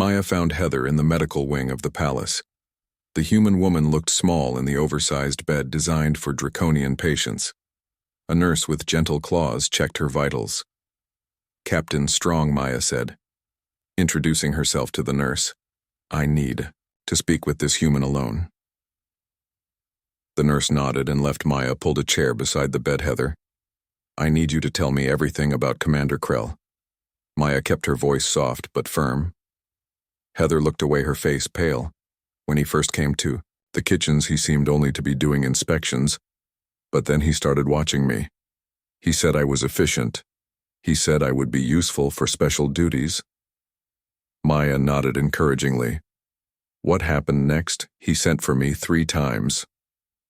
Maya found Heather in the medical wing of the palace. The human woman looked small in the oversized bed designed for draconian patients. A nurse with gentle claws checked her vitals. "Captain Strong," Maya said, introducing herself to the nurse. "I need to speak with this human alone." The nurse nodded and left Maya pulled a chair beside the bed. "Heather, I need you to tell me everything about Commander Krell." Maya kept her voice soft but firm. Heather looked away, her face pale. When he first came to the kitchens, he seemed only to be doing inspections, but then he started watching me. He said I was efficient. He said I would be useful for special duties. Maya nodded encouragingly. "What happened next?" "He sent for me 3 times.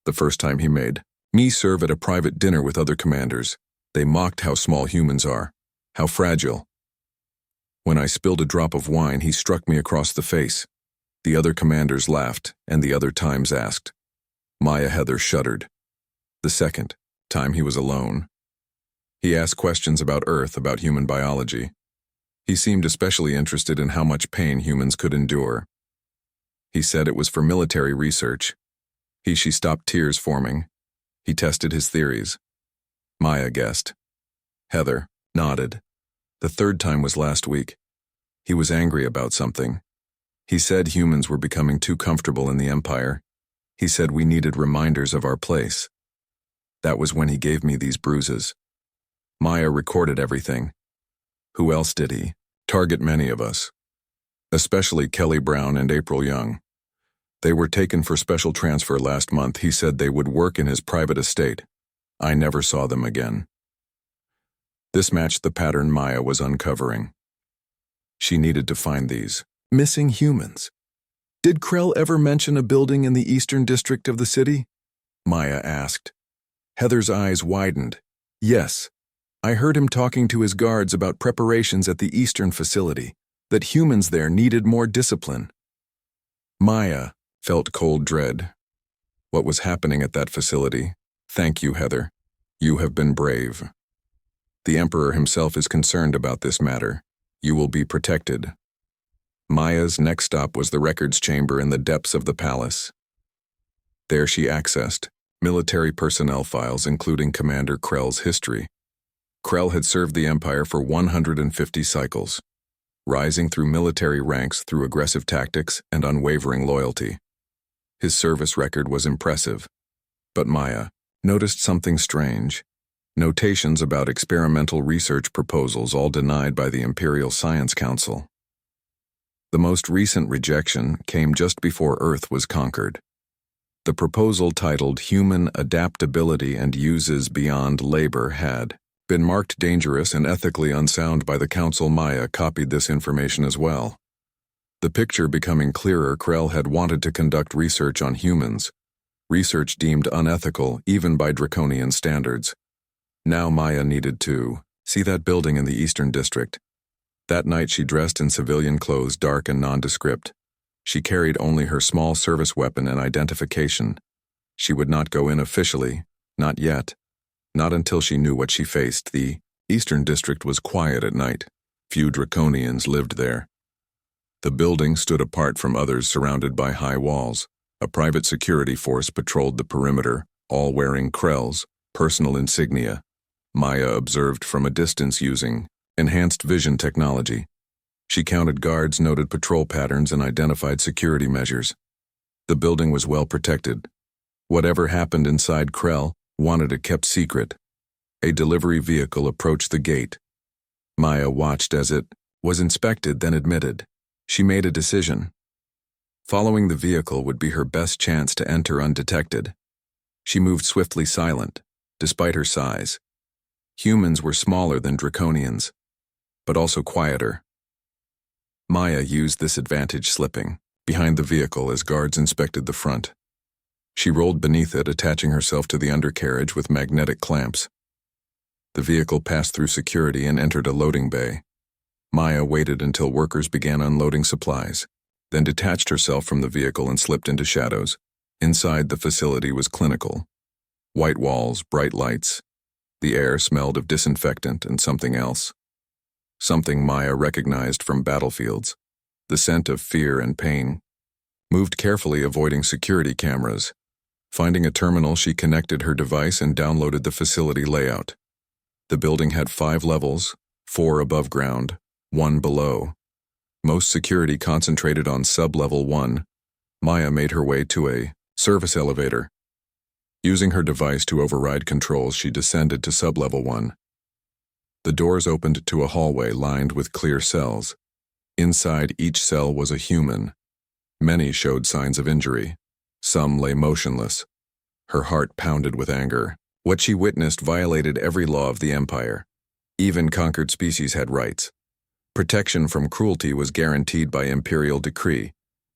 The first time he made me serve at a private dinner with other commanders. They mocked how small humans are, how fragile. When I spilled a drop of wine, he struck me across the face. The other commanders laughed, and the other times asked." Heather shuddered. "The second time he was alone. He asked questions about Earth, about human biology. He seemed especially interested in how much pain humans could endure. He said it was for military research. She stopped tears forming. He tested his theories." Maya guessed. Heather nodded. "The third time was last week. He was angry about something. He said humans were becoming too comfortable in the Empire. He said we needed reminders of our place. That was when he gave me these bruises." Maya recorded everything. "Who else did he target?" "Many of us, especially Kelly Brown and April Young. They were taken for special transfer last month. He said they would work in his private estate. I never saw them again." This matched the pattern Maya was uncovering. She needed to find these missing humans. "Did Krell ever mention a building in the eastern district of the city?" Maya asked. Heather's eyes widened. "Yes. I heard him talking to his guards about preparations at the eastern facility, that humans there needed more discipline." Maya felt cold dread. What was happening at that facility? "Thank you, Heather. You have been brave. The Emperor himself is concerned about this matter. You will be protected." Maya's next stop was the records chamber in the depths of the palace. There she accessed military personnel files including Commander Krell's history. Krell had served the Empire for 150 cycles, rising through military ranks through aggressive tactics and unwavering loyalty. His service record was impressive, but Maya noticed something strange. Notations about experimental research proposals, all denied by the Imperial Science Council. The most recent rejection came just before Earth was conquered. The proposal, titled Human Adaptability and Uses Beyond Labor, had been marked dangerous and ethically unsound by the Council. Maya copied this information as well. The picture becoming clearer, Krell had wanted to conduct research on humans, research deemed unethical even by draconian standards. Now Maya needed to see that building in the Eastern District. That night she dressed in civilian clothes, dark and nondescript. She carried only her small service weapon and identification. She would not go in officially, not yet. Not until she knew what she faced. The Eastern District was quiet at night. Few draconians lived there. The building stood apart from others, surrounded by high walls. A private security force patrolled the perimeter, all wearing Krell's personal insignia. Maya observed from a distance using enhanced vision technology. She counted guards, noted patrol patterns, and identified security measures. The building was well protected. Whatever happened inside, Krell wanted it kept secret. A delivery vehicle approached the gate. Maya watched as it was inspected, then admitted. She made a decision. Following the vehicle would be her best chance to enter undetected. She moved swiftly, silent, despite her size. Humans were smaller than draconians, but also quieter. Maya used this advantage, slipping behind the vehicle as guards inspected the front. She rolled beneath it, attaching herself to the undercarriage with magnetic clamps. The vehicle passed through security and entered a loading bay. Maya waited until workers began unloading supplies, then detached herself from the vehicle and slipped into shadows. Inside, the facility was clinical. White walls, bright lights. The air smelled of disinfectant and something else. Something Maya recognized from battlefields. the scent of fear and pain. Moved carefully, avoiding security cameras. Finding a terminal, she connected her device and downloaded the facility layout. The building had 5 levels, 4 above ground, 1 below. Most security concentrated on sub-level 1. Maya made her way to a service elevator. Using her device to override controls, she descended to sub-level 1. The doors opened to a hallway lined with clear cells. Inside each cell was a human. Many showed signs of injury. Some lay motionless. Her heart pounded with anger. What she witnessed violated every law of the Empire. Even conquered species had rights. Protection from cruelty was guaranteed by Imperial decree.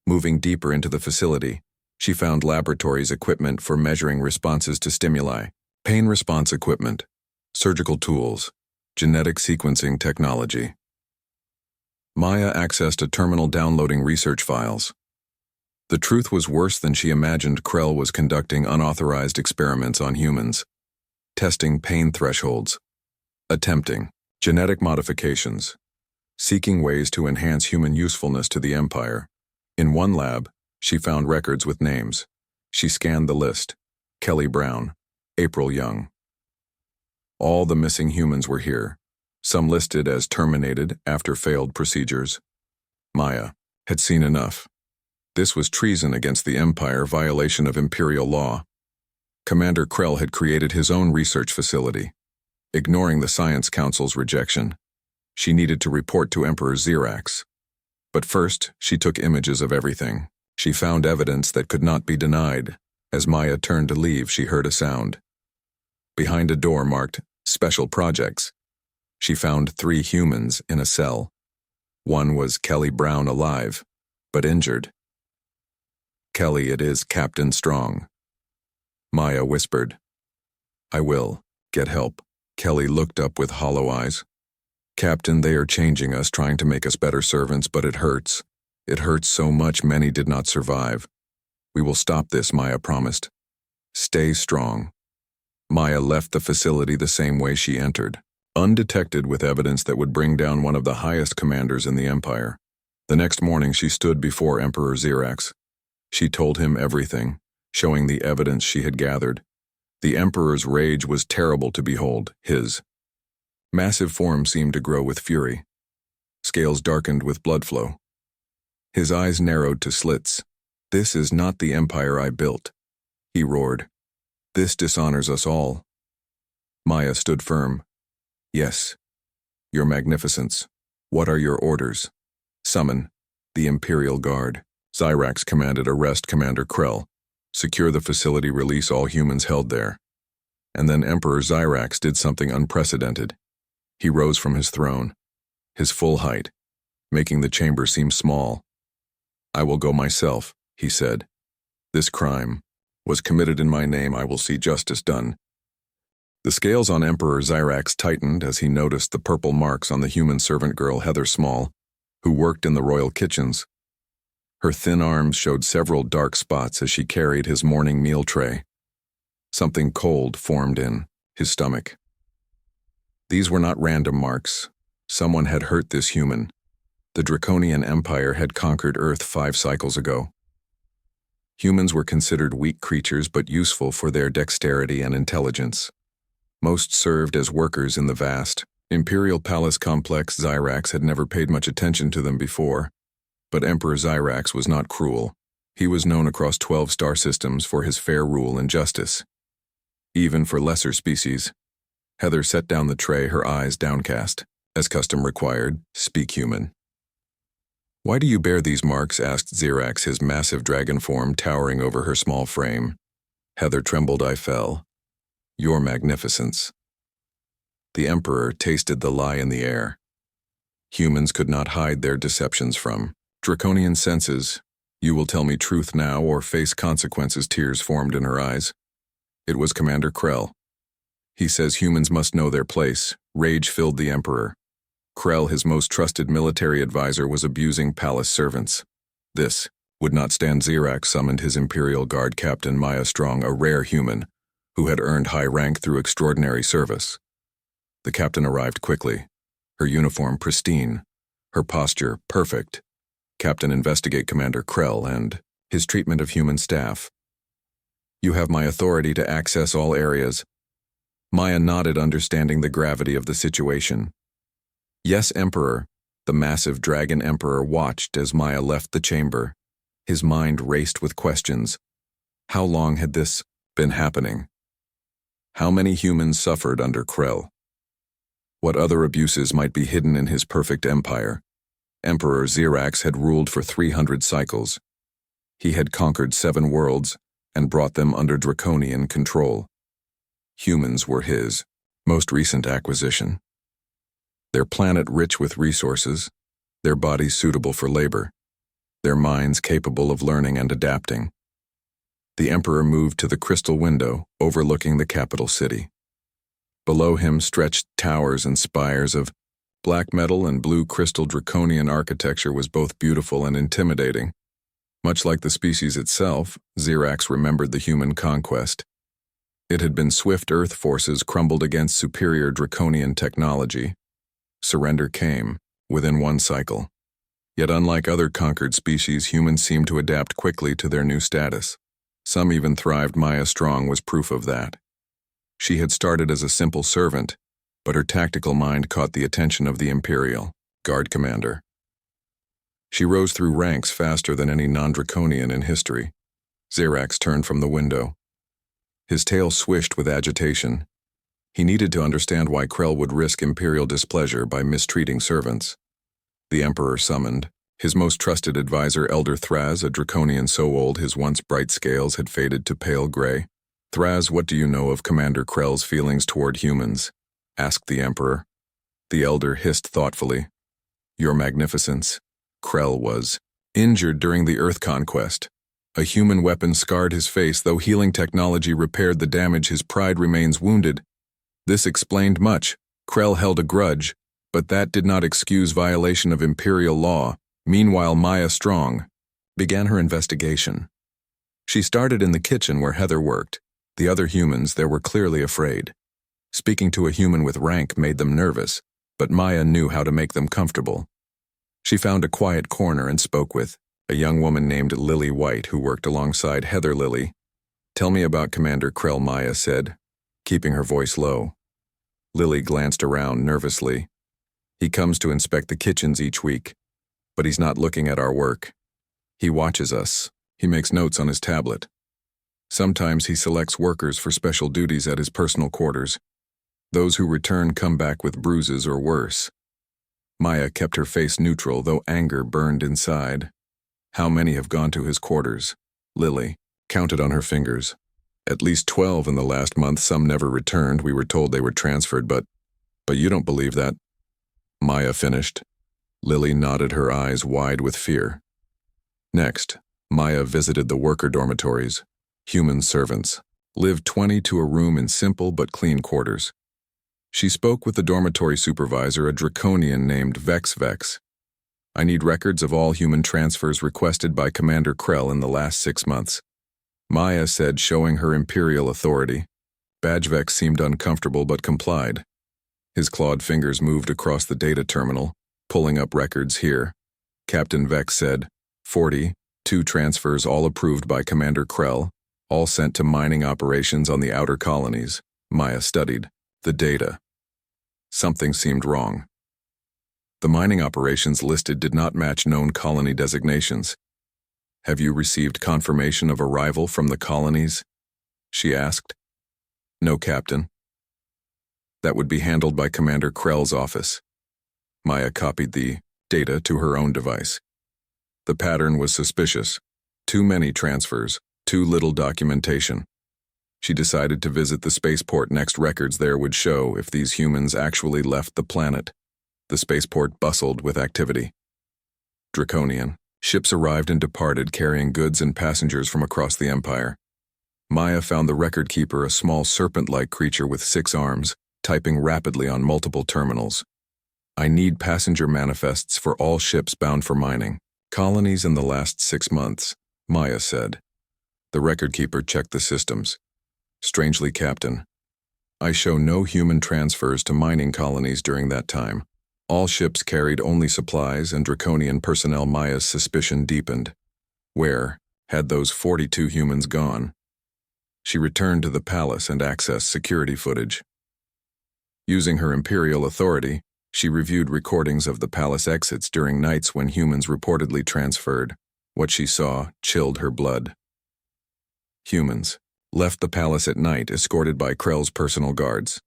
Moving deeper into the facility, she found laboratories equipment for measuring responses to stimuli, pain response equipment, surgical tools, genetic sequencing technology. Maya accessed a terminal downloading research files. The truth was worse than she imagined. Krell was conducting unauthorized experiments on humans, testing pain thresholds, attempting genetic modifications, seeking ways to enhance human usefulness to the Empire. In one lab, she found records with names. She scanned the list. Kelly Brown, April Young. All the missing humans were here, some listed as terminated after failed procedures. Maya had seen enough. This was treason against the Empire, violation of Imperial law. Commander Krell had created his own research facility. Ignoring the Science Council's rejection, she needed to report to Emperor Xerax. But first, she took images of everything. She found evidence that could not be denied. As Maya turned to leave, she heard a sound. Behind a door marked Special Projects, she found 3 humans in a cell. One was Kelly Brown, alive, but injured. "Kelly, it is Captain Strong." Maya whispered. "I will. Get help." Kelly looked up with hollow eyes. "Captain, they are changing us, trying to make us better servants, but it hurts. It hurts so much many did not survive. We will stop this," Maya promised. "Stay strong." Maya left the facility the same way she entered, undetected, with evidence that would bring down one of the highest commanders in the Empire. The next morning she stood before Emperor Xerax. She told him everything, showing the evidence she had gathered. The Emperor's rage was terrible to behold. His massive form seemed to grow with fury. Scales darkened with blood flow. His eyes narrowed to slits. "This is not the Empire I built," he roared. "This dishonors us all." Maya stood firm. "Yes, Your Magnificence. What are your orders?" "Summon the Imperial Guard." Xerax commanded, "Arrest Commander Krell. Secure the facility, release all humans held there." And then Emperor Xerax did something unprecedented. He rose from his throne, his full height, making the chamber seem small. "I will go myself," he said. "This crime was committed in my name. I will see justice done." The scales on Emperor Xerax tightened as he noticed the purple marks on the human servant girl Heather Small, who worked in the royal kitchens. Her thin arms showed several dark spots as she carried his morning meal tray. Something cold formed in his stomach. These were not random marks. Someone had hurt this human. The Draconian Empire had conquered Earth 5 cycles ago. Humans were considered weak creatures but useful for their dexterity and intelligence. Most served as workers in the vast Imperial Palace complex. Xerax had never paid much attention to them before. But Emperor Xerax was not cruel. He was known across 12 star systems for his fair rule and justice. Even for lesser species. Heather set down the tray, her eyes downcast. As custom required, "Speak, human." "Why do you bear these marks?" asked Xerax, his massive dragon form towering over her small frame. Heather trembled. "I fell. Your Magnificence." The Emperor tasted the lie in the air. Humans could not hide their deceptions from Draconian senses. "You will tell me truth now or face consequences." Tears formed in her eyes. It was Commander Krell. "He says humans must know their place." Rage filled the Emperor. Krell, his most trusted military advisor, was abusing palace servants. This would not stand. Xerax summoned his Imperial Guard Captain Maya Strong, a rare human who had earned high rank through extraordinary service. The captain arrived quickly, her uniform pristine, her posture perfect. Captain Investigate Commander Krell and his treatment of human staff. You have my authority to access all areas. Maya nodded, understanding the gravity of the situation. Yes, Emperor. The massive dragon Emperor watched as Maya left the chamber. His mind raced with questions. How long had this been happening? How many humans suffered under Krell? What other abuses might be hidden in his perfect empire? Emperor Xerax had ruled for 300 cycles. He had conquered 7 worlds and brought them under draconian control. Humans were his most recent acquisition. Their planet rich with resources, their bodies suitable for labor, their minds capable of learning and adapting. The Emperor moved to the crystal window overlooking the capital city. Below him stretched towers and spires of black metal and blue crystal. Draconian architecture was both beautiful and intimidating. Much like the species itself, Xerax remembered the human conquest. It had been swift Earth forces crumbled against superior draconian technology. Surrender came within 1 cycle. Yet unlike other conquered species, humans seemed to adapt quickly to their new status. Some even thrived. Maya Strong was proof of that. She had started as a simple servant, but her tactical mind caught the attention of the Imperial Guard Commander. She rose through ranks faster than any non-draconian in history. Xerax turned from the window. His tail swished with agitation. He needed to understand why Krell would risk Imperial displeasure by mistreating servants. The Emperor summoned his most trusted advisor, Elder Thraz, a draconian so old his once bright scales had faded to pale gray. Thraz, what do you know of Commander Krell's feelings toward humans? Asked the Emperor. The Elder hissed thoughtfully. Your Magnificence, Krell was injured during the Earth conquest. A human weapon scarred his face, though healing technology repaired the damage. His pride remains wounded. This explained much. Krell held a grudge, but that did not excuse violation of Imperial law. Meanwhile, Maya Strong began her investigation. She started in the kitchen where Heather worked. The other humans there were clearly afraid. Speaking to a human with rank made them nervous, but Maya knew how to make them comfortable. She found a quiet corner and spoke with a young woman named Lily White who worked alongside Heather. Lily, tell me about Commander Krell, Maya said, keeping her voice low. Lily glanced around nervously. He comes to inspect the kitchens each week, but he's not looking at our work. He watches us. He makes notes on his tablet. Sometimes he selects workers for special duties at his personal quarters. Those who return come back with bruises or worse. Maya kept her face neutral, though anger burned inside. How many have gone to his quarters? Lily counted on her fingers. At least 12 in the last month. Some never returned. We were told they were transferred, but you don't believe that? Maya finished. Lily nodded, her eyes wide with fear. Next, Maya visited the worker dormitories. Human servants lived 20 to a room in simple but clean quarters. She spoke with the dormitory supervisor, a draconian named Vex. I need records of all human transfers requested by Commander Krell in the last 6 months. Maya said, showing her Imperial authority. Vex seemed uncomfortable but complied. His clawed fingers moved across the data terminal, pulling up records here. Captain Vex said, 42 transfers, all approved by Commander Krell, all sent to mining operations on the outer colonies. Maya studied the data. Something seemed wrong. The mining operations listed did not match known colony designations. Have you received confirmation of arrival from the colonies? She asked. No, Captain. That would be handled by Commander Krell's office. Maya copied the data to her own device. The pattern was suspicious. Too many transfers, too little documentation. She decided to visit the spaceport next. Records there would show if these humans actually left the planet. The spaceport bustled with activity. Draconian. Ships arrived and departed, carrying goods and passengers from across the Empire. Maya found the record keeper, a small serpent-like creature with 6 arms, typing rapidly on multiple terminals. I need passenger manifests for all ships bound for mining. Colonies in the last 6 months, Maya said. The record keeper checked the systems. Strangely, Captain, I show no human transfers to mining colonies during that time. All ships carried only supplies and draconian personnel. Maya's suspicion deepened. Where had those 42 humans gone? She returned to the palace and accessed security footage. Using her Imperial authority, she reviewed recordings of the palace exits during nights when humans reportedly transferred. What she saw chilled her blood. Humans left the palace at night escorted by Krell's personal guards.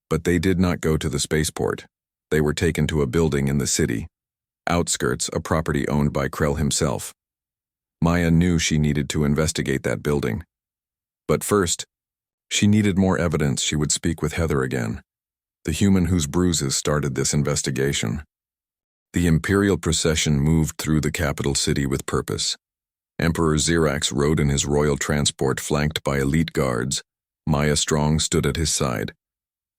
But they did not go to the spaceport. They were taken to a building in the city, outskirts, a property owned by Krell himself. Maya knew she needed to investigate that building. But first, she needed more evidence. She would speak with Heather again, the human whose bruises started this investigation. The Imperial procession moved through the capital city with purpose. Emperor Xirax rode in his royal transport flanked by elite guards. Maya Strong stood at his side,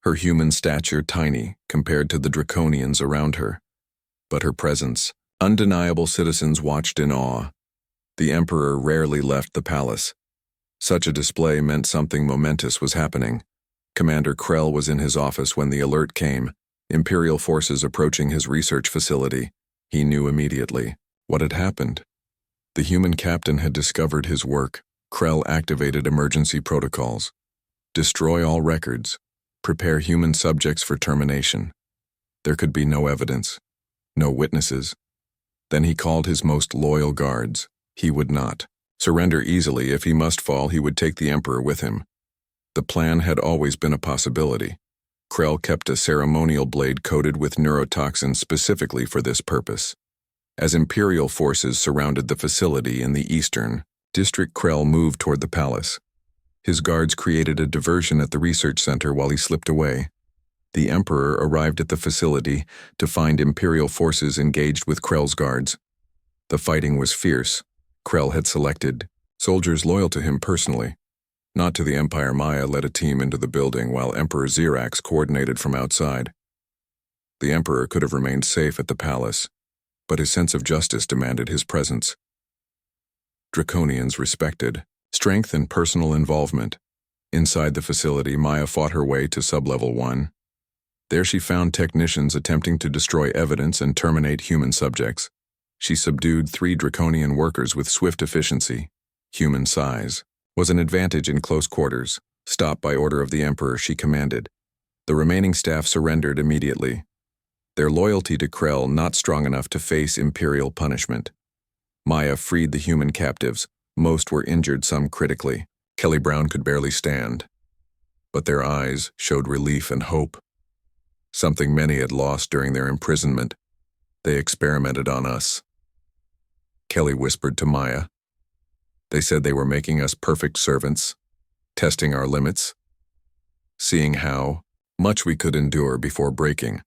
her human stature tiny compared to the draconians around her. But her presence, undeniable. Citizens watched in awe. The Emperor rarely left the palace. Such a display meant something momentous was happening. Commander Krell was in his office when the alert came. Imperial forces approaching his research facility. He knew immediately what had happened. The human captain had discovered his work. Krell activated emergency protocols. Destroy all records. Prepare human subjects for termination. There could be no evidence, no witnesses. Then he called his most loyal guards. He would not surrender easily. If he must fall, he would take the Emperor with him. The plan had always been a possibility. Krell kept a ceremonial blade coated with neurotoxins specifically for this purpose. As Imperial forces surrounded the facility in the eastern district, Krell moved toward the palace. His guards created a diversion at the research center while he slipped away. The Emperor arrived at the facility to find Imperial forces engaged with Krell's guards. The fighting was fierce. Krell had selected soldiers loyal to him personally, not to the Empire. Maya led a team into the building while Emperor Xirax coordinated from outside. The Emperor could have remained safe at the palace, but his sense of justice demanded his presence. Draconians respected strength and personal involvement. Inside the facility, Maya fought her way to Sublevel 1. There she found technicians attempting to destroy evidence and terminate human subjects. She subdued 3 draconian workers with swift efficiency. Human size was an advantage in close quarters. Stop by order of the Emperor, she commanded. The remaining staff surrendered immediately. Their loyalty to Krell not strong enough to face Imperial punishment. Maya freed the human captives. Most were injured, some critically. Kelly Brown could barely stand. But their eyes showed relief and hope. Something many had lost during their imprisonment. They experimented on us. Kelly whispered to Maya. They said they were making us perfect servants, testing our limits, seeing how much we could endure before breaking.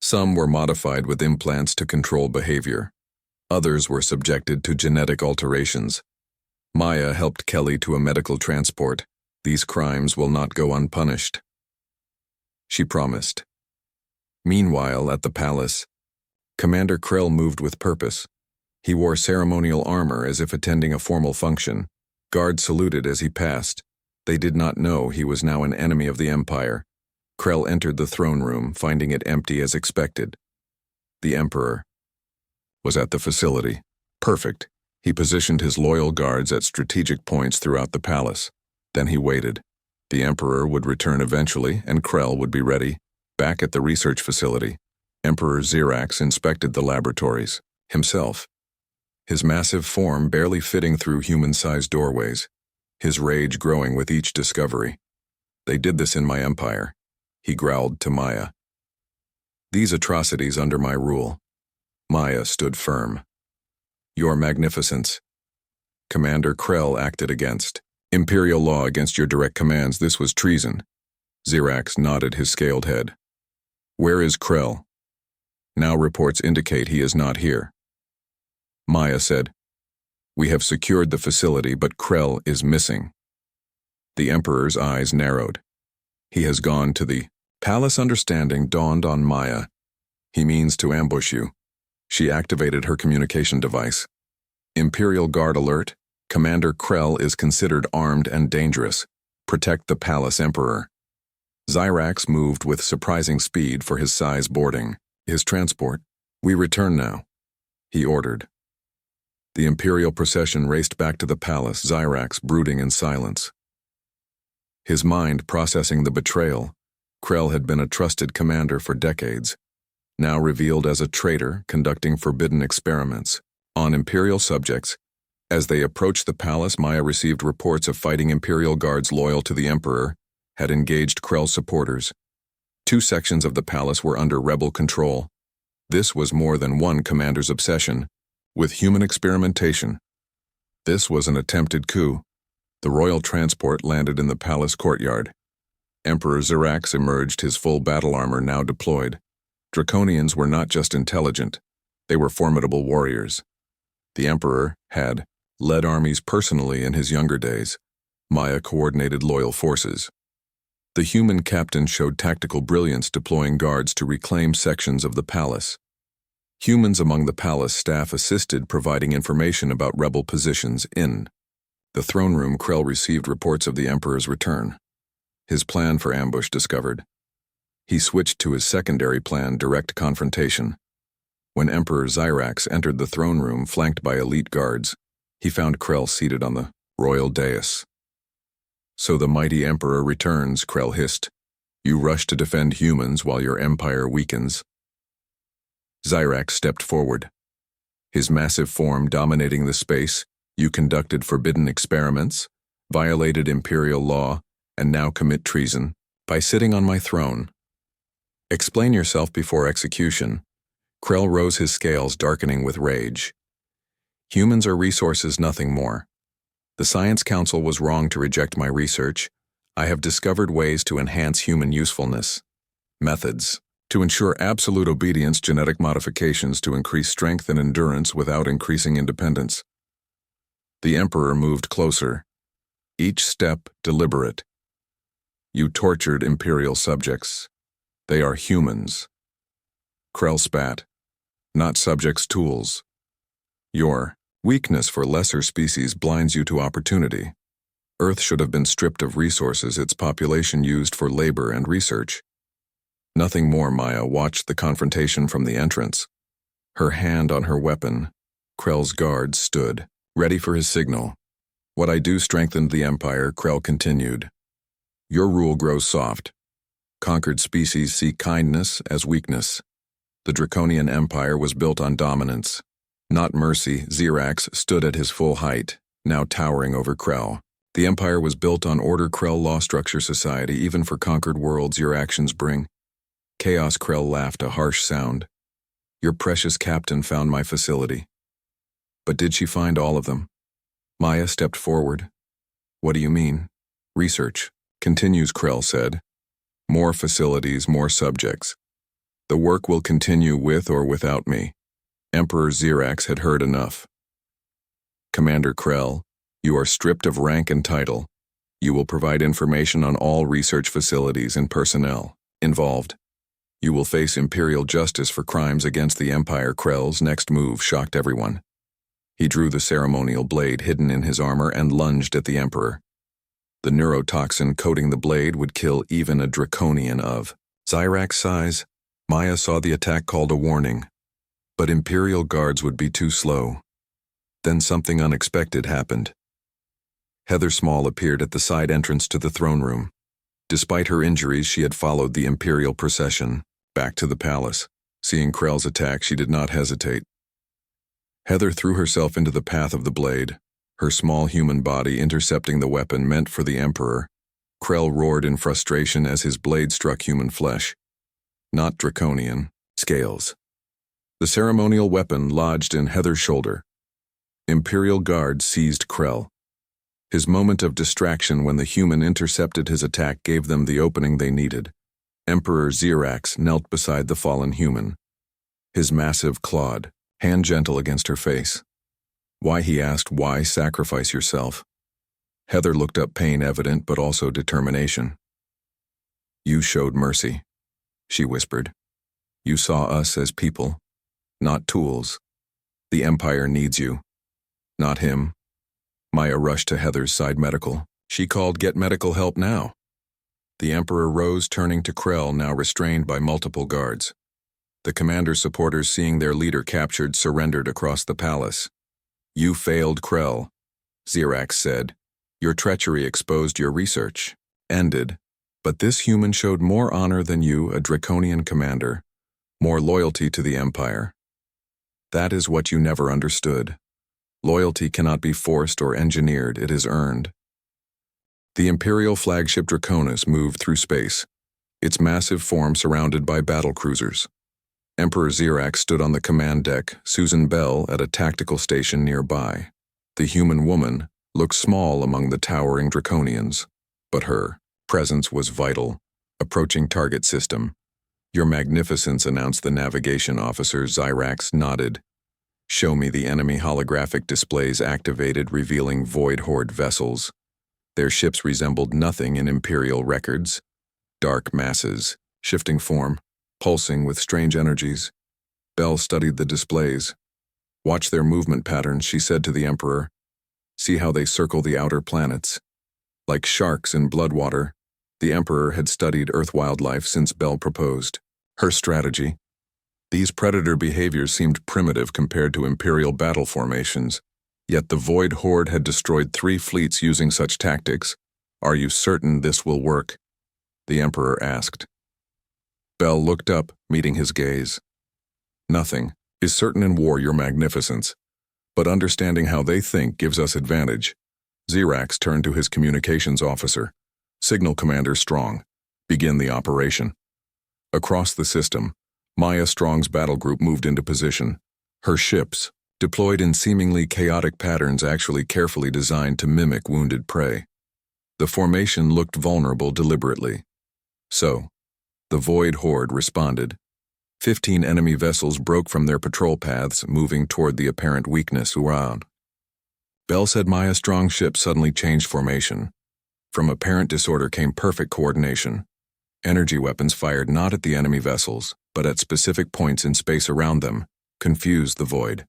Some were modified with implants to control behavior. Others were subjected to genetic alterations. Maya helped Kelly to a medical transport. These crimes will not go unpunished, she promised. Meanwhile, at the palace, Commander Krell moved with purpose. He wore ceremonial armor as if attending a formal function. Guards saluted as he passed. They did not know he was now an enemy of the Empire. Krell entered the throne room, finding it empty as expected. The Emperor was at the facility. Perfect. He positioned his loyal guards at strategic points throughout the palace. Then he waited. The Emperor would return eventually, and Krell would be ready. Back at the research facility, Emperor Xirax inspected the laboratories himself, his massive form barely fitting through human-sized doorways, his rage growing with each discovery. They did this in my empire, he growled to Maya. These atrocities under my rule. Maya stood firm. Your Magnificence. Commander Krell acted against Imperial law against your direct commands. This was treason. Xirax nodded his scaled head. Where is Krell? Now reports indicate he is not here. Maya said, We have secured the facility, but Krell is missing. The Emperor's eyes narrowed. He has gone to the palace. Understanding dawned on Maya. He means to ambush you. She activated her communication device. Imperial Guard alert. Commander Krell is considered armed and dangerous. Protect the palace Emperor. Xirax moved with surprising speed for his size. Boarding. His transport. We return now, he ordered. The Imperial procession raced back to the palace, Xyrax brooding in silence. His mind processing the betrayal. Krell had been a trusted commander for decades, now revealed as a traitor conducting forbidden experiments on Imperial subjects. As they approached the palace, Maya received reports of fighting Imperial guards loyal to the Emperor had engaged Krell's supporters. 2 sections of the palace were under rebel control. This was more than one commander's obsession with human experimentation. This was an attempted coup. The royal transport landed in the palace courtyard. Emperor Xyrax emerged, his full battle armor now deployed. Draconians were not just intelligent, they were formidable warriors. The Emperor had led armies personally in his younger days. Maya coordinated loyal forces. The human captain showed tactical brilliance, deploying guards to reclaim sections of the palace. Humans among the palace staff assisted, providing information about rebel positions in the throne room. Krell received reports of the Emperor's return. His plan for ambush discovered. He switched to his secondary plan, direct confrontation. When Emperor Xyrax entered the throne room, flanked by elite guards, he found Krell seated on the royal dais. So the mighty Emperor returns, Krell hissed. You rush to defend humans while your empire weakens. Xyrax stepped forward, his massive form dominating the space. You conducted forbidden experiments, violated Imperial law, and now commit treason by sitting on my throne. Explain yourself before execution. Krell rose, his scales darkening with rage. Humans are resources, nothing more. The Science Council was wrong to reject my research. I have discovered ways to enhance human usefulness. Methods. To ensure absolute obedience, genetic modifications to increase strength and endurance without increasing independence. The Emperor moved closer, each step deliberate. You tortured Imperial subjects. They are humans. Krell spat. Not subjects, tools. Your weakness for lesser species blinds you to opportunity. Earth should have been stripped of resources, its population used for labor and research. Nothing more. Maya watched the confrontation from the entrance. Her hand on her weapon, Krell's guard stood, ready for his signal. What I do strengthened the Empire, Krell continued. Your rule grows soft. Conquered species see kindness as weakness. The Draconian Empire was built on dominance, not mercy. Xyrax stood at his full height, now towering over Krell. The Empire was built on order. Krell law structure society, even for conquered worlds. Your actions bring chaos. Krell laughed, a harsh sound. Your precious captain found my facility. But did she find all of them? Maya stepped forward. What do you mean? Research. Continues, Krell said. More facilities, more subjects. The work will continue with or without me. Emperor Xyrax had heard enough. Commander Krell, you are stripped of rank and title. You will provide information on all research facilities and personnel involved. You will face Imperial justice for crimes against the Empire. Krell's next move shocked everyone. He drew the ceremonial blade hidden in his armor and lunged at the Emperor. The neurotoxin coating the blade would kill even a Draconian of Xyrax's size. Maya saw the attack, called a warning. But Imperial guards would be too slow. Then something unexpected happened. Heather Small appeared at the side entrance to the throne room. Despite her injuries, she had followed the Imperial procession back to the palace. Seeing Krell's attack, she did not hesitate. Heather threw herself into the path of the blade, her small human body intercepting the weapon meant for the Emperor. Krell roared in frustration as his blade struck human flesh. Not Draconian scales. The ceremonial weapon lodged in Heather's shoulder. Imperial guards seized Krell. His moment of distraction when the human intercepted his attack gave them the opening they needed. Emperor Xyrax knelt beside the fallen human, his massive clawed hand gentle against her face. Why, he asked, why sacrifice yourself? Heather looked up, pain evident but also determination. You showed mercy, she whispered. You saw us as people, not tools. The Empire needs you, not him. Maya rushed to Heather's side. Medical. She called, get medical help now. The Emperor rose, turning to Krell, now restrained by multiple guards. The commander's supporters, seeing their leader captured, surrendered across the palace. "You failed, Krell," Xerax said. "Your treachery exposed your research. Ended. But this human showed more honor than you, a draconian commander, more loyalty to the Empire. That is what you never understood. Loyalty cannot be forced or engineered, it is earned." The Imperial flagship Draconis moved through space, its massive form surrounded by battlecruisers. Emperor Xerax stood on the command deck, Susan Bell at a tactical station nearby. The human woman looked small among the towering Draconians, but her presence was vital. Approaching target system. "Your Magnificence," announced the navigation officer. Xerax nodded. "Show me." The enemy holographic displays activated, revealing Void Horde vessels. Their ships resembled nothing in Imperial records. Dark masses, shifting form, pulsing with strange energies. Bell studied the displays. "Watch their movement patterns," she said to the Emperor. "See how they circle the outer planets. Like sharks in bloodwater." The Emperor had studied Earth wildlife since Bell proposed her strategy. These predator behaviors seemed primitive compared to Imperial battle formations, yet the Void Horde had destroyed 3 fleets using such tactics. "Are you certain this will work?" the Emperor asked. Bell looked up, meeting his gaze. "Nothing is certain in war, Your Magnificence, but understanding how they think gives us advantage." Xerax turned to his communications officer. "Signal Commander Strong, begin the operation." Across the system, Maya Strong's battle group moved into position. Her ships, deployed in seemingly chaotic patterns, actually carefully designed to mimic wounded prey. The formation looked vulnerable deliberately. So, the Void Horde responded. 15 enemy vessels broke from their patrol paths, moving toward the apparent weakness around. Bell said Maya Strong's ship suddenly changed formation. From apparent disorder came perfect coordination. Energy weapons fired not at the enemy vessels, but at specific points in space around them, confused the Void.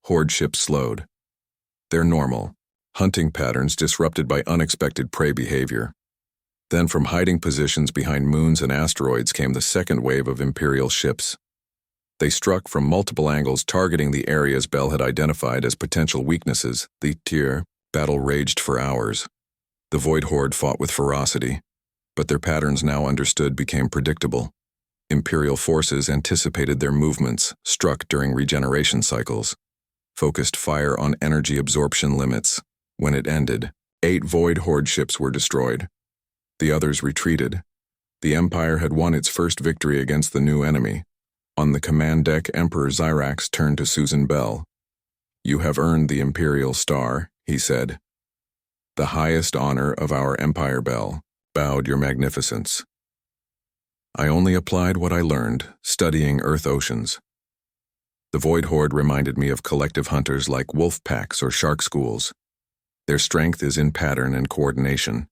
Horde ships slowed. Their normal hunting patterns disrupted by unexpected prey behavior. Then from hiding positions behind moons and asteroids came the second wave of Imperial ships. They struck from multiple angles, targeting the areas Bell had identified as potential weaknesses. The tier battle raged for hours. The Void Horde fought with ferocity, but their patterns, now understood, became predictable. Imperial forces anticipated their movements, struck during regeneration cycles, focused fire on energy absorption limits. When it ended, 8 Void Horde ships were destroyed. The others retreated. The Empire had won its first victory against the new enemy. On the command deck, Emperor Xerax turned to Susan Bell. "You have earned the Imperial Star," he said. "The highest honor of our Empire." Bell bowed. "Your Magnificence. I only applied what I learned, studying Earth oceans." The Void Horde reminded me of collective hunters like wolf packs or shark schools. Their strength is in pattern and coordination.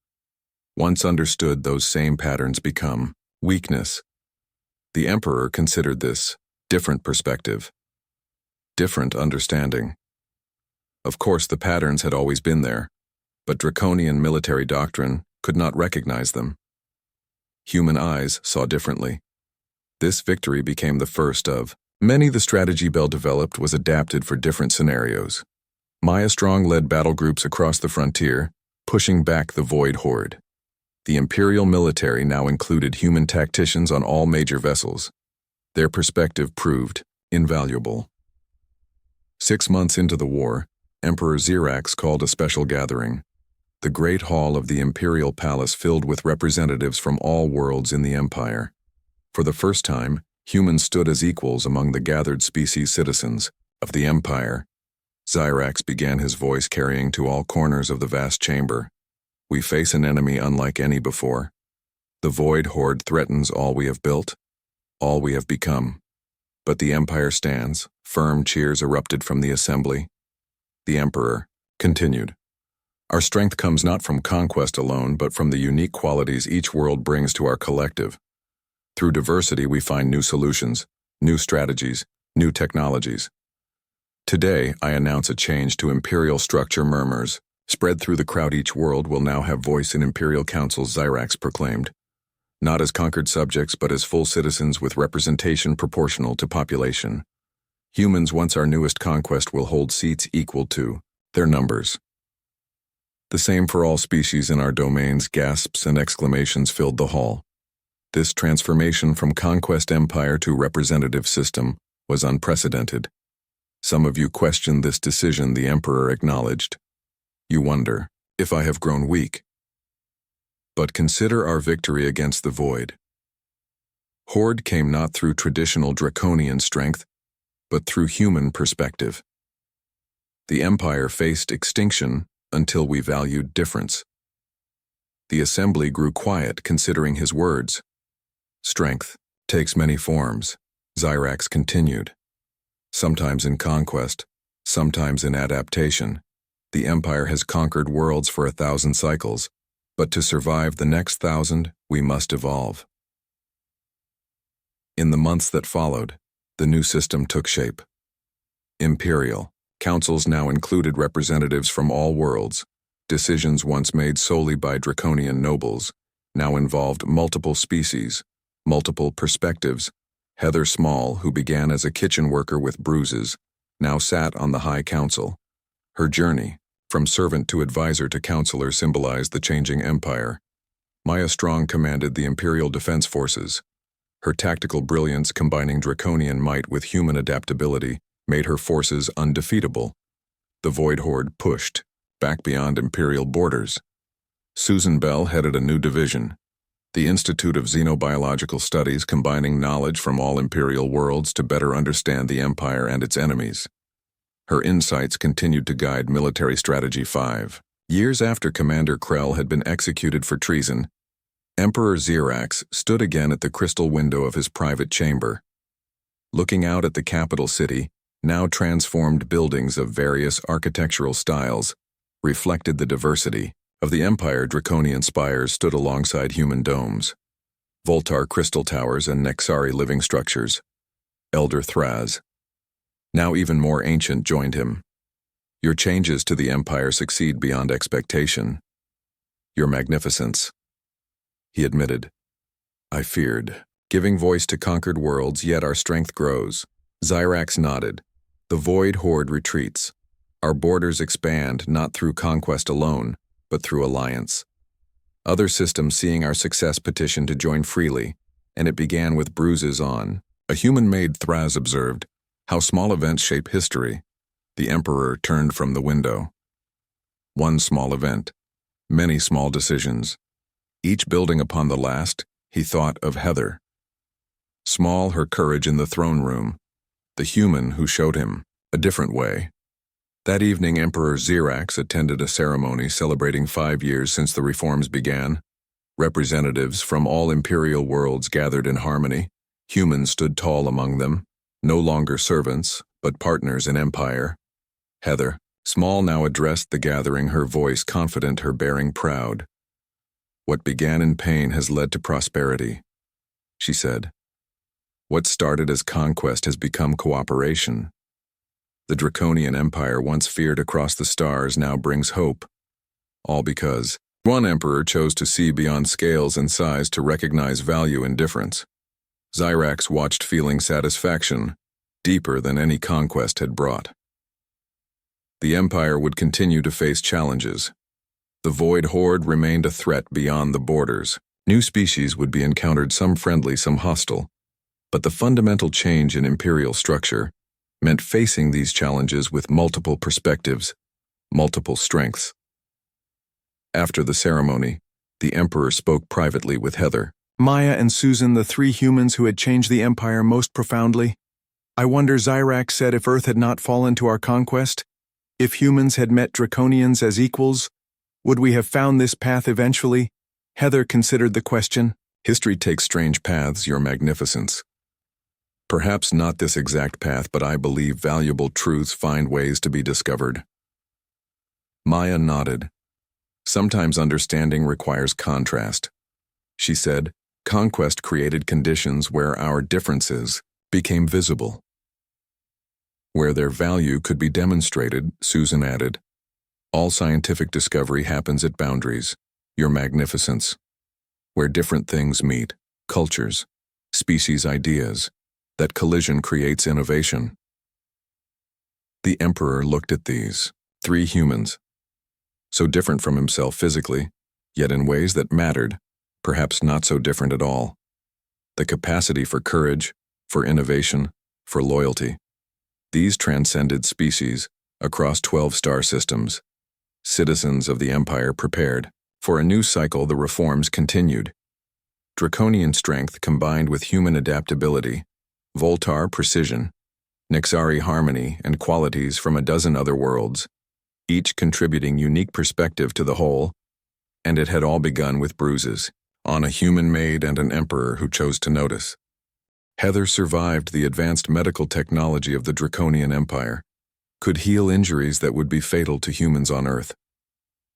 Once understood, those same patterns become weakness. The Emperor considered this different perspective, different understanding. Of course, the patterns had always been there, but draconian military doctrine could not recognize them. Human eyes saw differently. This victory became the first of many. The strategy Bell developed was adapted for different scenarios. Maya Strong led battle groups across the frontier, pushing back the Void Horde. The Imperial military now included human tacticians on all major vessels. Their perspective proved invaluable. 6 months into the war, Emperor Xerax called a special gathering. The great hall of the Imperial Palace filled with representatives from all worlds in the Empire. For the first time, humans stood as equals among the gathered species citizens of the Empire. Xerax began, his voice carrying to all corners of the vast chamber. "We face an enemy unlike any before. The Void Horde threatens all we have built, all we have become. But the Empire stands." Firm cheers erupted from the assembly. The Emperor continued. "Our strength comes not from conquest alone, but from the unique qualities each world brings to our collective. Through diversity, we find new solutions, new strategies, new technologies. Today, I announce a change to Imperial structure." Murmurs spread through the crowd. "Each world will now have voice in Imperial councils," Xerax proclaimed. not as conquered subjects but as full citizens with representation proportional to population. Humans, once our newest conquest, will hold seats equal to their numbers. The same for all species in our domains. Gasps and exclamations filled the hall. This transformation from conquest empire to representative system was unprecedented. Some of you questioned this decision, the Emperor acknowledged. You wonder if I have grown weak. But consider our victory against the Void. Horde came not through traditional draconian strength, but through human perspective. The Empire faced extinction until we valued difference. The assembly grew quiet, considering his words. Strength takes many forms, Zyrax continued. Sometimes in conquest, sometimes in adaptation. The Empire has conquered worlds for 1,000 cycles, but to survive the next 1,000, we must evolve. In the months that followed, the new system took shape. Imperial councils now included representatives from all worlds. Decisions once made solely by draconian nobles now involved multiple species, multiple perspectives. Heather Small, who began as a kitchen worker with Bruises, now sat on the High Council. Her journey, from servant to advisor to counselor, symbolized the changing empire. Maya Strong commanded the Imperial Defense Forces. Her tactical brilliance, combining draconian might with human adaptability, made her forces undefeatable. The Void Horde pushed back beyond Imperial borders. Susan Bell headed a new division, the Institute of Xenobiological Studies, combining knowledge from all Imperial worlds to better understand the Empire and its enemies. Her insights continued to guide military strategy 5. Years after Commander Krell had been executed for treason, Emperor Zyrax stood again at the crystal window of his private chamber. Looking out at the capital city, now transformed buildings of various architectural styles reflected the diversity of the Empire. Draconian spires stood alongside human domes, Voltar crystal towers and Nexari living structures. Elder Thraz, now even more ancient, joined him. Your changes to the Empire succeed beyond expectation. Your magnificence, he admitted. I feared giving voice to conquered worlds, yet our strength grows. Zyrax nodded. The Void Horde retreats. Our borders expand not through conquest alone, but through alliance. Other systems, seeing our success, petitioned to join freely, and it began with Bruises on. A human Maid, Thraz observed. How small events shape history. The Emperor turned from the window. One small event, many small decisions. Each building upon the last, he thought of Heather. Small, her courage in the throne room. The human who showed him a different way. That evening, Emperor Zyrax attended a ceremony celebrating 5 years since the reforms began. Representatives from all Imperial worlds gathered in harmony. Humans stood tall among them, no longer servants, but partners in empire. Heather Small now addressed the gathering, her voice confident, her bearing proud. What began in pain has led to prosperity, she said. What started as conquest has become cooperation. The Draconian Empire, once feared across the stars, now brings hope. All because one emperor chose to see beyond scales and size, to recognize value in difference. Zyrax watched, feeling satisfaction, deeper than any conquest had brought. The Empire would continue to face challenges. The Void Horde remained a threat beyond the borders. New species would be encountered, some friendly, some hostile. But the fundamental change in Imperial structure meant facing these challenges with multiple perspectives, multiple strengths. After the ceremony, the Emperor spoke privately with Heather. Maya and Susan, the 3 humans who had changed the Empire most profoundly. I wonder, Zyrax said, if Earth had not fallen to our conquest, if humans had met Draconians as equals, would we have found this path eventually? Heather considered the question. History takes strange paths, Your Magnificence. Perhaps not this exact path, but I believe valuable truths find ways to be discovered. Maya nodded. Sometimes understanding requires contrast. She said, conquest created conditions where our differences became visible. Where their value could be demonstrated, Susan added. All scientific discovery happens at boundaries, Your Magnificence. where different things meet, cultures, species ideas, that collision creates innovation. The Emperor looked at these, three humans, so different from himself physically, yet in ways that mattered, perhaps not so different at all. The capacity for courage, for innovation, for loyalty. These transcended species, across 12 star systems. Citizens of the Empire prepared. For a new cycle, the reforms continued. Draconian strength combined with human adaptability, Voltar precision, Nixari harmony and qualities from a dozen other worlds, each contributing unique perspective to the whole, and it had all begun with Bruises, on a human maid and an emperor who chose to notice. Heather survived the advanced medical technology of the Draconian Empire, could heal injuries that would be fatal to humans on Earth.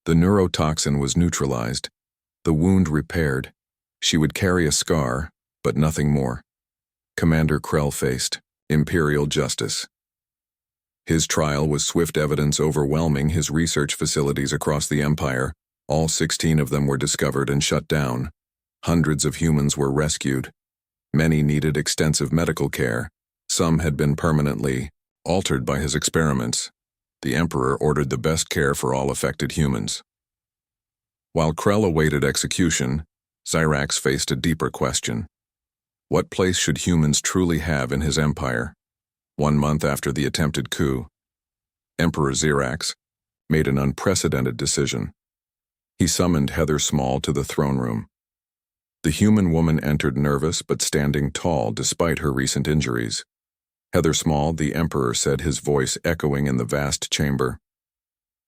The neurotoxin was neutralized, the wound repaired. She would carry a scar, but nothing more. Commander Krell faced Imperial justice. His trial was swift evidence overwhelming his research facilities across the Empire. All 16 of them were discovered and shut down. Hundreds of humans were rescued. Many needed extensive medical care. Some had been permanently altered by his experiments. The Emperor ordered the best care for all affected humans. While Krell awaited execution, Xyrax faced a deeper question. What place should humans truly have in his empire? 1 month after the attempted coup, Emperor Xyrax made an unprecedented decision. He summoned Heather Small to the throne room. The human woman entered nervous but standing tall despite her recent injuries. Heather Small, the Emperor said, his voice echoing in the vast chamber.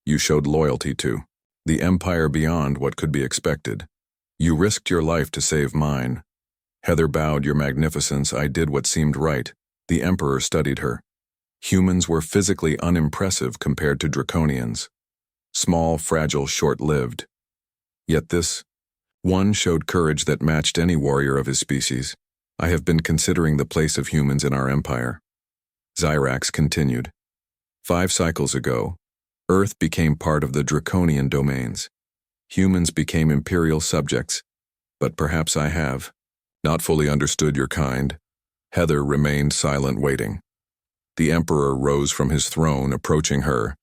You showed loyalty to the Empire beyond what could be expected. You risked your life to save mine. Heather bowed. Your magnificence, I did what seemed right. The Emperor studied her. Humans were physically unimpressive compared to Draconians. Small, fragile, short-lived. Yet this one showed courage that matched any warrior of his species. I have been considering the place of humans in our empire. Xyrax continued. 5 cycles ago, Earth became part of the Draconian domains. Humans became Imperial subjects, but perhaps I have not fully understood your kind. Heather remained silent, waiting. The Emperor rose from his throne, approaching her.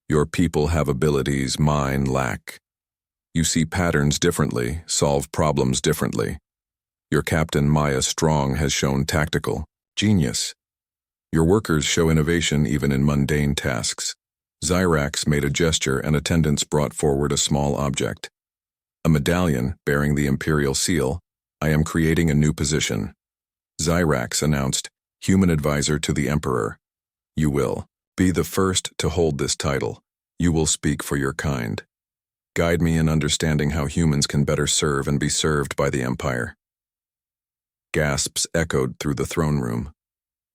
Your people have abilities mine lack. You see patterns differently, solve problems differently. Your captain, Maya Strong, has shown tactical genius. Your workers show innovation even in mundane tasks. Xyrax made a gesture and attendants brought forward a small object. A medallion bearing the Imperial seal. I am creating a new position. Xyrax announced, human advisor to the Emperor. You will be the first to hold this title. You will speak for your kind. Guide me in understanding how humans can better serve and be served by the Empire. Gasps echoed through the throne room.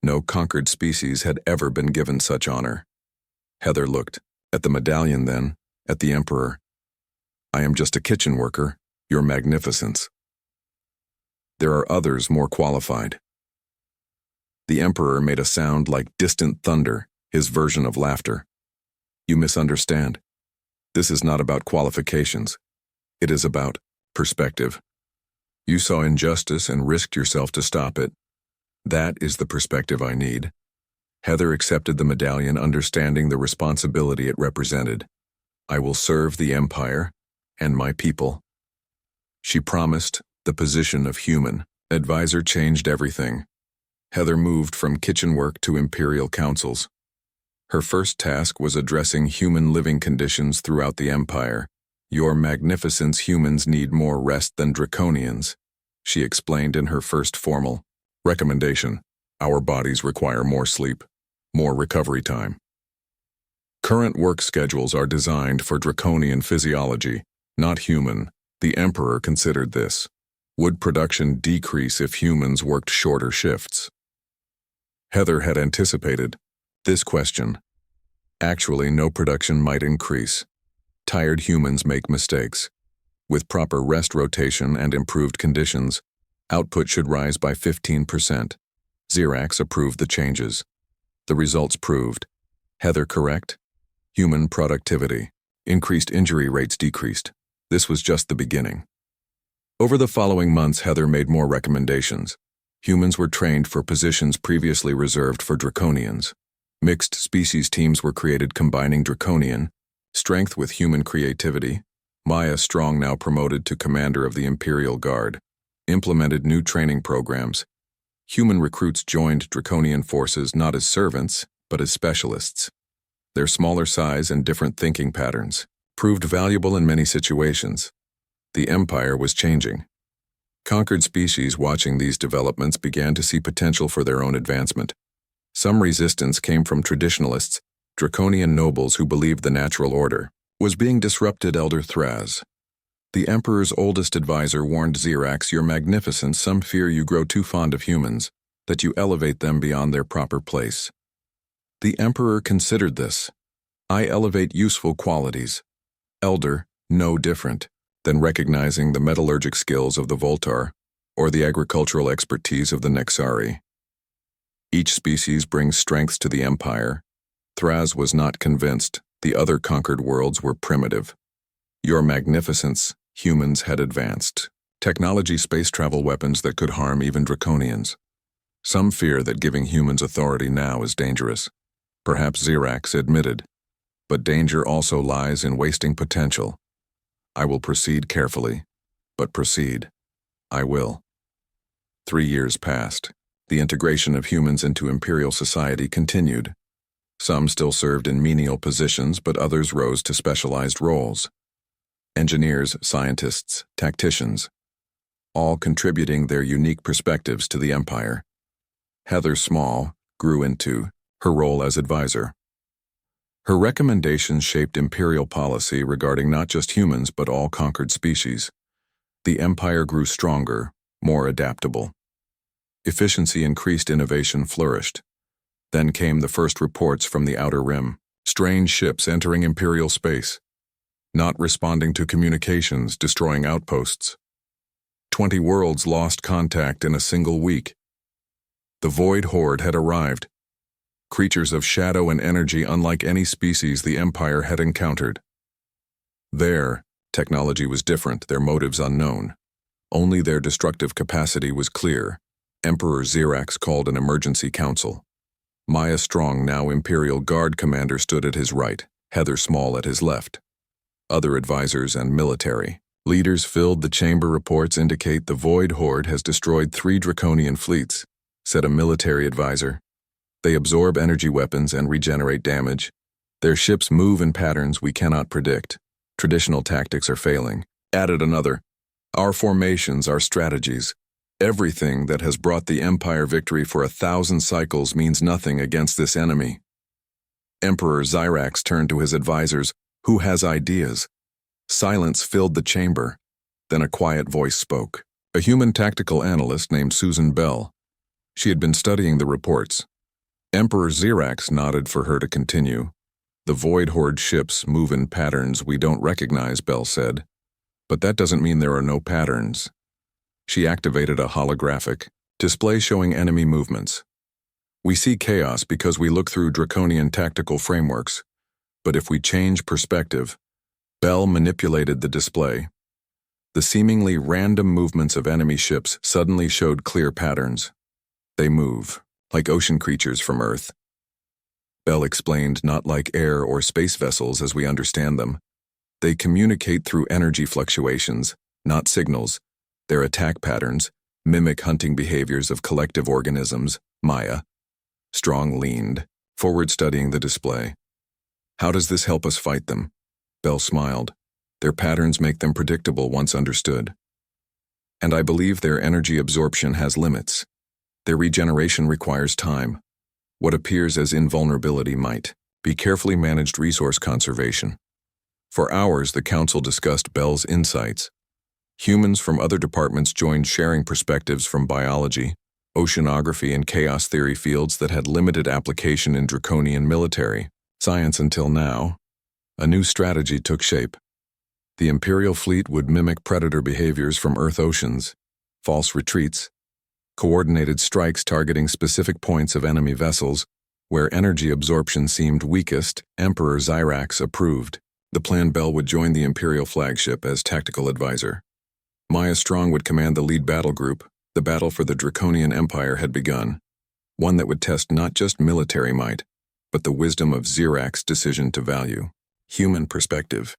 No conquered species had ever been given such honor. Heather looked at the medallion, then at the Emperor. I am just a kitchen worker, your magnificence. There are others more qualified. The Emperor made a sound like distant thunder, his version of laughter. You misunderstand. This is not about qualifications. It is about perspective. You saw injustice and risked yourself to stop it. That is the perspective I need. Heather accepted the medallion, understanding the responsibility it represented. I will serve the Empire and my people. She promised the position of human advisor changed everything. Heather moved from kitchen work to Imperial councils. Her first task was addressing human living conditions throughout the Empire. Your magnificence, humans need more rest than Draconians, she explained in her first formal recommendation. Our bodies require more sleep, more recovery time. Current work schedules are designed for Draconian physiology, not human. The Emperor considered this. Would production decrease if humans worked shorter shifts? Heather had anticipated this question. Actually, no, production might increase. Tired humans make mistakes. With proper rest rotation and improved conditions, output should rise by 15%. Xyrax approved the changes. The results proved. Heather correct? Human productivity. Increased, injury rates decreased. This was just the beginning. Over the following months, Heather made more recommendations. Humans were trained for positions previously reserved for Draconians. Mixed species teams were created combining Draconian strength with human creativity. Maya Strong, now promoted to commander of the Imperial Guard, implemented new training programs. Human recruits joined Draconian forces not as servants, but as specialists. Their smaller size and different thinking patterns proved valuable in many situations. The Empire was changing. Conquered species watching these developments began to see potential for their own advancement. Some resistance came from traditionalists, Draconian nobles who believed the natural order was being disrupted. Elder Thraz, the Emperor's oldest advisor, warned Xerax, "Your magnificence, some fear you grow too fond of humans, that you elevate them beyond their proper place." The Emperor considered this. "I elevate useful qualities. Elder, no different than recognizing the metallurgic skills of the Voltar or the agricultural expertise of the Nexari. Each species brings strengths to the Empire." Thraz was not convinced the other conquered worlds were primitive. "Your magnificence, humans had advanced technology, space travel weapons that could harm even Draconians. Some fear that giving humans authority now is dangerous." Perhaps Xerax admitted, "But danger also lies in wasting potential. I will proceed carefully, but proceed. I will." 3 years passed. The integration of humans into Imperial society continued. Some still served in menial positions, but others rose to specialized roles. Engineers, scientists, tacticians, all contributing their unique perspectives to the Empire. Heather Small grew into her role as advisor. Her recommendations shaped Imperial policy regarding not just humans but all conquered species. The Empire grew stronger, more adaptable. Efficiency increased, innovation flourished. Then came the first reports from the Outer Rim. Strange ships entering Imperial space, not responding to communications, destroying outposts. 20 worlds lost contact in a single week. The Void Horde had arrived. Creatures of shadow and energy unlike any species the Empire had encountered. Their technology was different, their motives unknown. Only their destructive capacity was clear. Emperor Xerax called an emergency council. Maya Strong, now Imperial Guard commander, stood at his right, Heather Small at his left. Other advisors and military leaders filled the chamber. "Reports indicate the Void Horde has destroyed 3 Draconian fleets," said a military advisor. "They absorb energy weapons and regenerate damage. Their ships move in patterns we cannot predict. Traditional tactics are failing," added another. "Our formations, our strategies, everything that has brought the Empire victory for 1,000 cycles means nothing against this enemy." Emperor Xerax turned to his advisors. "Who has ideas?" Silence filled the chamber. Then a quiet voice spoke. A human tactical analyst named Susan Bell. She had been studying the reports. Emperor Xerax nodded for her to continue. "The Void Horde ships move in patterns we don't recognize," Bell said. "But that doesn't mean there are no patterns." She activated a holographic display showing enemy movements. "We see chaos because we look through Draconian tactical frameworks. But if we change perspective," Bell manipulated the display. The seemingly random movements of enemy ships suddenly showed clear patterns. "They move, like ocean creatures from Earth." Bell explained, "Not like air or space vessels as we understand them. They communicate through energy fluctuations, not signals. Their attack patterns mimic hunting behaviors of collective organisms." Maya Strong leaned forward, studying the display. "How does this help us fight them?" Bell smiled. "Their patterns make them predictable once understood. And I believe their energy absorption has limits. Their regeneration requires time. What appears as invulnerability might be carefully managed resource conservation." For hours, the council discussed Bell's insights. Humans from other departments joined, sharing perspectives from biology, oceanography, and chaos theory, fields that had limited application in Draconian military science until now. A new strategy took shape. The Imperial fleet would mimic predator behaviors from Earth oceans, false retreats, coordinated strikes targeting specific points of enemy vessels where energy absorption seemed weakest. Emperor Xerax approved the plan. Bell would join the Imperial flagship as tactical advisor. Maya Strong would command the lead battle group. The battle for the Draconian Empire had begun, one that would test not just military might, but the wisdom of Zirak's decision to value human perspective.